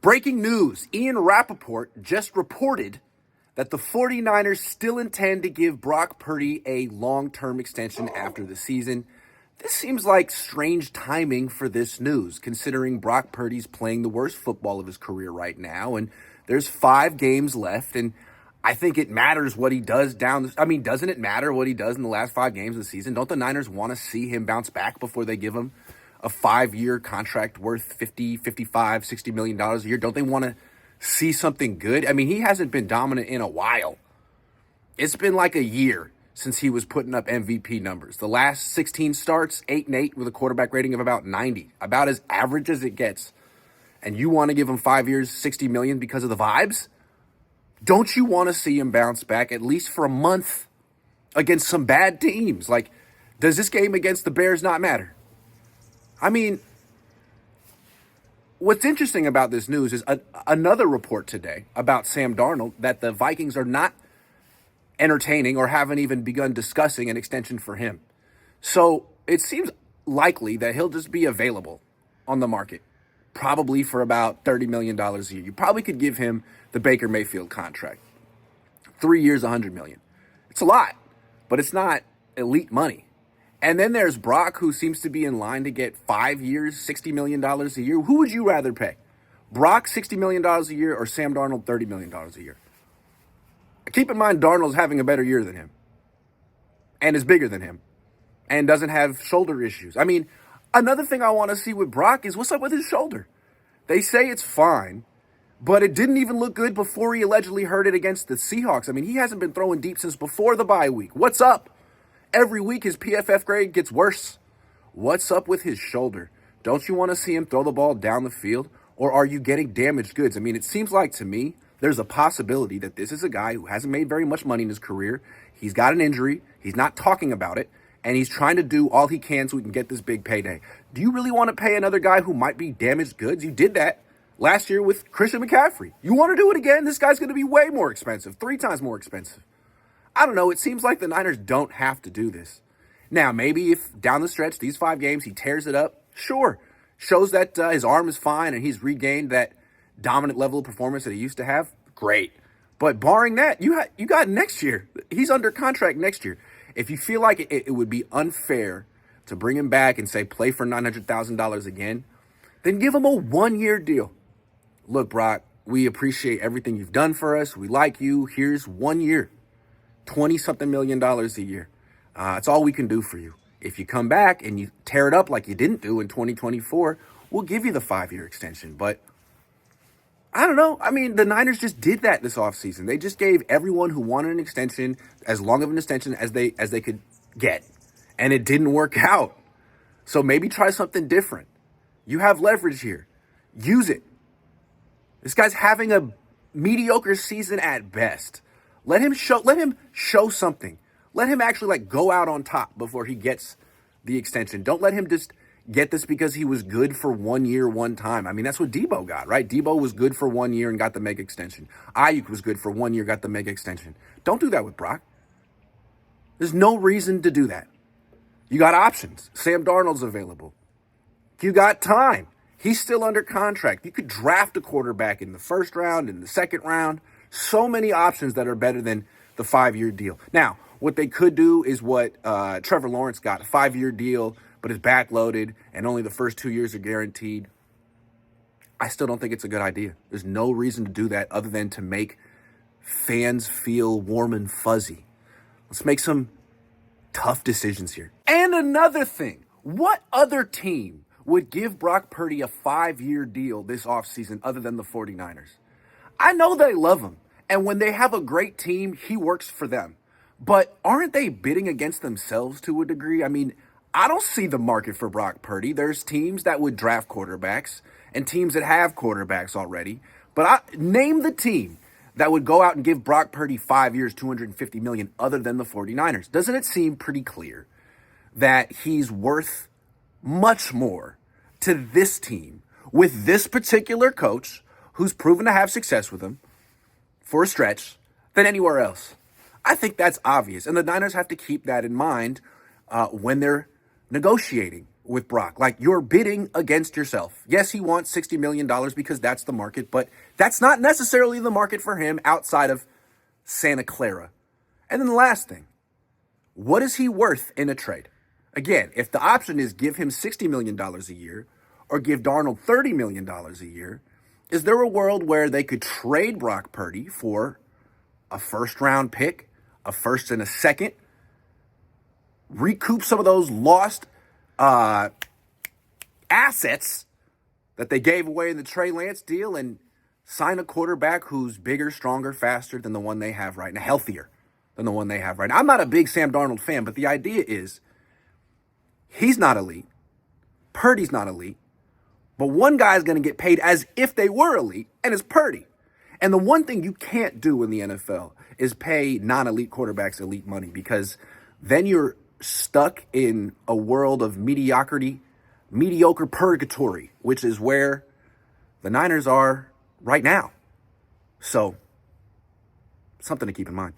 Breaking news, Ian Rappaport just reported that the 49ers still intend to give Brock Purdy a long-term extension after the season. This seems like strange timing for this news, considering Brock Purdy's playing the worst football of his career right now, and there's 5 games left, and I think it matters what he does doesn't it matter what he does in the last 5 games of the season? Don't the Niners want to see him bounce back before they give him a 5-year contract worth $50, $55, $60 million a year? Don't they want to see something good? I mean, he hasn't been dominant in a while. It's been like a year since he was putting up MVP numbers. The last 16 starts, 8-8 with a quarterback rating of about 90, about as average as it gets. And you want to give him 5 years, $60 million because of the vibes? Don't you want to see him bounce back at least for a month against some bad teams? Like, does this game against the Bears not matter? I mean, what's interesting about this news is another report today about Sam Darnold that the Vikings are not entertaining or haven't even begun discussing an extension for him. So it seems likely that he'll just be available on the market, probably for about $30 million a year. You probably could give him the Baker Mayfield contract. 3 years, $100 million. It's a lot, but it's not elite money. And then there's Brock, who seems to be in line to get 5 years, $60 million a year. Who would you rather pay? Brock, $60 million a year, or Sam Darnold, $30 million a year? Keep in mind, Darnold's having a better year than him, and is bigger than him, and doesn't have shoulder issues. I mean, another thing I want to see with Brock is what's up with his shoulder. They say it's fine, but it didn't even look good before he allegedly hurt it against the Seahawks. I mean, he hasn't been throwing deep since before the bye week. What's up? Every week his PFF grade gets worse. What's up with his shoulder? Don't you want to see him throw the ball down the field? Or are you getting damaged goods? I mean, it seems like to me there's a possibility that this is a guy who hasn't made very much money in his career. He's got an injury. He's not talking about it. And he's trying to do all he can so he can get this big payday. Do you really want to pay another guy who might be damaged goods? You did that last year with Christian McCaffrey. You want to do it again? This guy's going to be way more expensive, 3 times more expensive. I don't know. It seems like the Niners don't have to do this. Now, maybe if down the stretch, these 5 games, he tears it up, sure. Shows that his arm is fine and he's regained that dominant level of performance that he used to have, great. But barring that, you got next year. He's under contract next year. If you feel like it would be unfair to bring him back and say play for $900,000 again, then give him a 1-year deal. Look, Brock, we appreciate everything you've done for us. We like you. Here's 1 year. $20-something million a year. It's all we can do for you. If you come back and you tear it up like you didn't do in 2024, we'll give you the 5-year extension. But I don't know. I mean, the Niners just did that this offseason. They just gave everyone who wanted an extension as long of an extension as they could get. And it didn't work out. So maybe try something different. You have leverage here. Use it. This guy's having a mediocre season at best. Let him show something. Let him actually go out on top before he gets the extension. Don't let him just get this because he was good for 1 year, one time. I mean, that's what Debo got, right? Debo was good for 1 year and got the mega extension. Ayuk was good for 1 year, got the mega extension. Don't do that with Brock. There's no reason to do that. You got options. Sam Darnold's available. You got time. He's still under contract. You could draft a quarterback in the first round, in the second round. So many options that are better than the 5-year deal. Now, what they could do is what Trevor Lawrence got, a 5-year deal, but it's backloaded and only the first 2 years are guaranteed. I still don't think it's a good idea. There's no reason to do that other than to make fans feel warm and fuzzy. Let's make some tough decisions here. And another thing, what other team would give Brock Purdy a 5-year deal this offseason other than the 49ers? I know they love him, and when they have a great team, he works for them. But aren't they bidding against themselves to a degree? I mean, I don't see the market for Brock Purdy. There's teams that would draft quarterbacks and teams that have quarterbacks already. But name the team that would go out and give Brock Purdy 5 years, $250 million other than the 49ers. Doesn't it seem pretty clear that he's worth much more to this team with this particular coach who's proven to have success with him for a stretch than anywhere else? I think that's obvious. And the Niners have to keep that in mind when they're negotiating with Brock. Like, you're bidding against yourself. Yes, he wants $60 million because that's the market, but that's not necessarily the market for him outside of Santa Clara. And then the last thing, what is he worth in a trade? Again, if the option is give him $60 million a year or give Darnold $30 million a year, is there a world where they could trade Brock Purdy for a first-round pick, a first and a second, recoup some of those lost assets that they gave away in the Trey Lance deal, and sign a quarterback who's bigger, stronger, faster than the one they have right now, healthier than the one they have right now? I'm not a big Sam Darnold fan, but the idea is he's not elite. Purdy's not elite. But one guy's going to get paid as if they were elite, and it's Purdy. And the one thing you can't do in the NFL is pay non-elite quarterbacks elite money, because then you're stuck in a world of mediocre purgatory, which is where the Niners are right now. So, something to keep in mind.